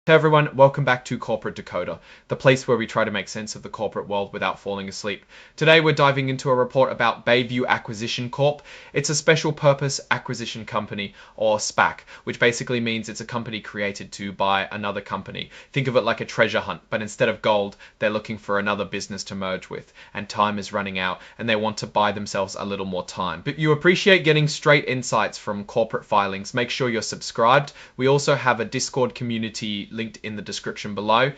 Hey everyone, welcome back to Corporate Decoder, the place where we try to make sense of the corporate world without falling asleep. Today we're diving into a report about Bayview Accession Corp. It's a special purpose acquisition company, or SPAC, which basically means it's a company created to buy another company. Think of it like a treasure hunt, but instead of gold, they're looking for another business to merge with, and time is running out, and they want to buy themselves a little more time. But you appreciate getting straight insights from corporate filings, make sure you're subscribed. We also have a Discord community linked in the description below.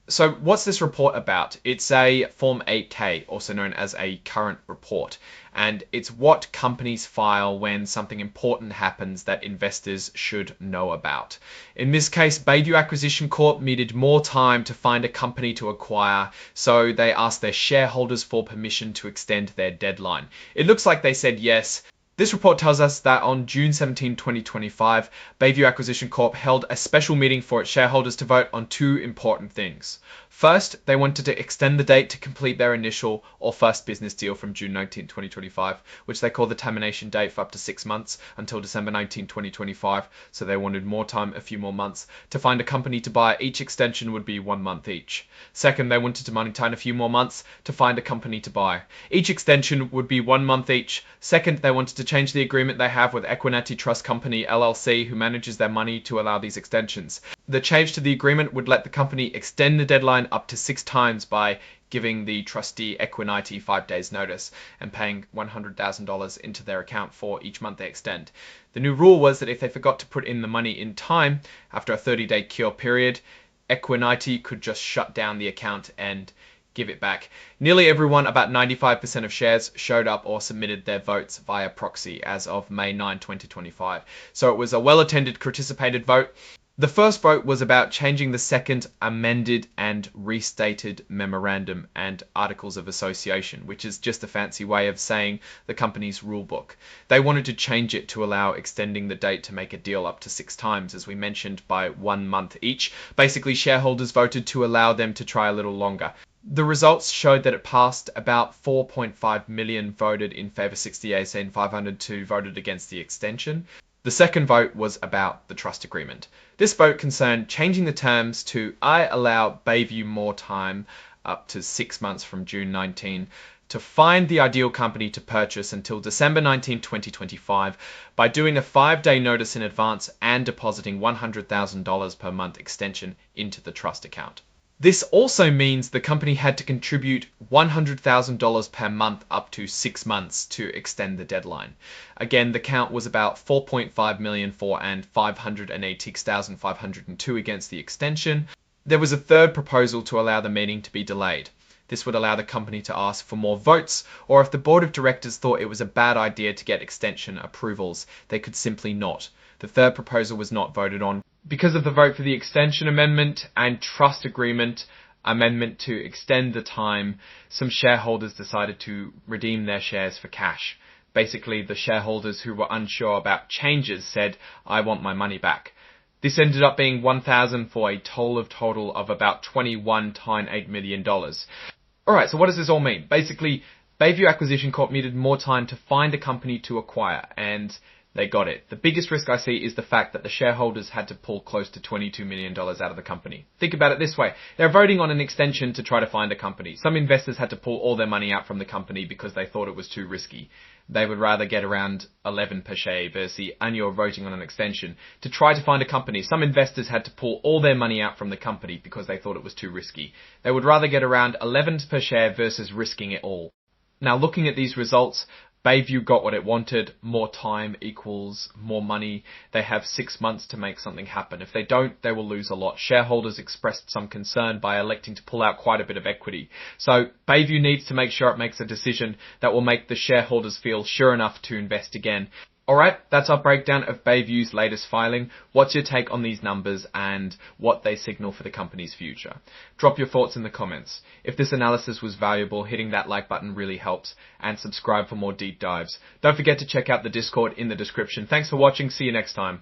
So what's this report about? It's a Form 8K, also known as a current report, and it's what companies file when something important happens that investors should know about. In this case, Bayview Accession Corp needed more time to find a company to acquire, so they asked their shareholders for permission to extend their deadline. It looks like they said yes. This report tells us that on June 17, 2025, Bayview Accession Corp held a special meeting for its shareholders to vote on two important things. First, they wanted to extend the date to complete their initial or first business deal from June 19, 2025, which they call the termination date for up to 6 months until December 19, 2025. So they wanted more time, a few more months, to find a company to buy. Each extension would be 1 month each. Second, they wanted to maintain a few more months to find a company to buy. Each extension would be 1 month each. Second, they wanted to change the agreement they have with Equiniti Trust Company LLC, who manages their money, to allow these extensions. The change to the agreement would let the company extend the deadline up to 6 times by giving the trustee Equiniti 5 days notice and paying $100,000 into their account for each month they extend. The new rule was that if they forgot to put in the money in time after a 30-day cure period, Equiniti could just shut down the account and give it back. Nearly everyone, about 95% of shares, showed up or submitted their votes via proxy as of May 9, 2025. So it was a well-attended, participated vote. The first vote was about changing the second amended and restated memorandum and articles of association, which is just a fancy way of saying the company's rulebook. They wanted to change it to allow extending the date to make a deal up to 6 times, as we mentioned, by 1 month each. Basically, shareholders voted to allow them to try a little longer. The results showed that it passed. About 4.5 million voted in favor, 68,502 voted against the extension. The second vote was about the trust agreement. This vote concerned changing the terms to allow Bayview more time, up to 6 months from June 19, to find the ideal company to purchase until December 19, 2025 by doing a 5-day notice in advance and depositing $100,000 per month extension into the trust account. This also means the company had to contribute $100,000 per month up to 6 months to extend the deadline. Again, the count was about 4.5 million for and 586,502 against the extension. There was a third proposal to allow the meeting to be delayed. This would allow the company to ask for more votes, or if the board of directors thought it was a bad idea to get extension approvals, they could simply not. The third proposal was not voted on. Because of the vote for the extension amendment and trust agreement amendment to extend the time, some shareholders decided to redeem their shares for cash. Basically, the shareholders who were unsure about changes said, "I want my money back." This ended up being 1,000 for a total of about $21.8 million. Alright, so what does this all mean? Basically, Bayview Accession Corp needed more time to find a company to acquire, and they got it. The biggest risk I see is the fact that the shareholders had to pull close to $22 million out of the company. Think about it this way. They're voting on an extension to try to find a company. Some investors had to pull all their money out from the company because they thought it was too risky. They would rather get around 11 per share versus, and you're voting on an extension to try to find a company. Some investors had to pull all their money out from the company because they thought it was too risky. They would rather get around 11 per share versus risking it all. Now, looking at these results, Bayview got what it wanted. More time equals more money. They have 6 months to make something happen. If they don't, they will lose a lot. Shareholders expressed some concern by electing to pull out quite a bit of equity. So Bayview needs to make sure it makes a decision that will make the shareholders feel sure enough to invest again. Alright, that's our breakdown of Bayview's latest filing. What's your take on these numbers and what they signal for the company's future? Drop your thoughts in the comments. If this analysis was valuable, hitting that like button really helps, and subscribe for more deep dives. Don't forget to check out the Discord in the description. Thanks for watching, see you next time.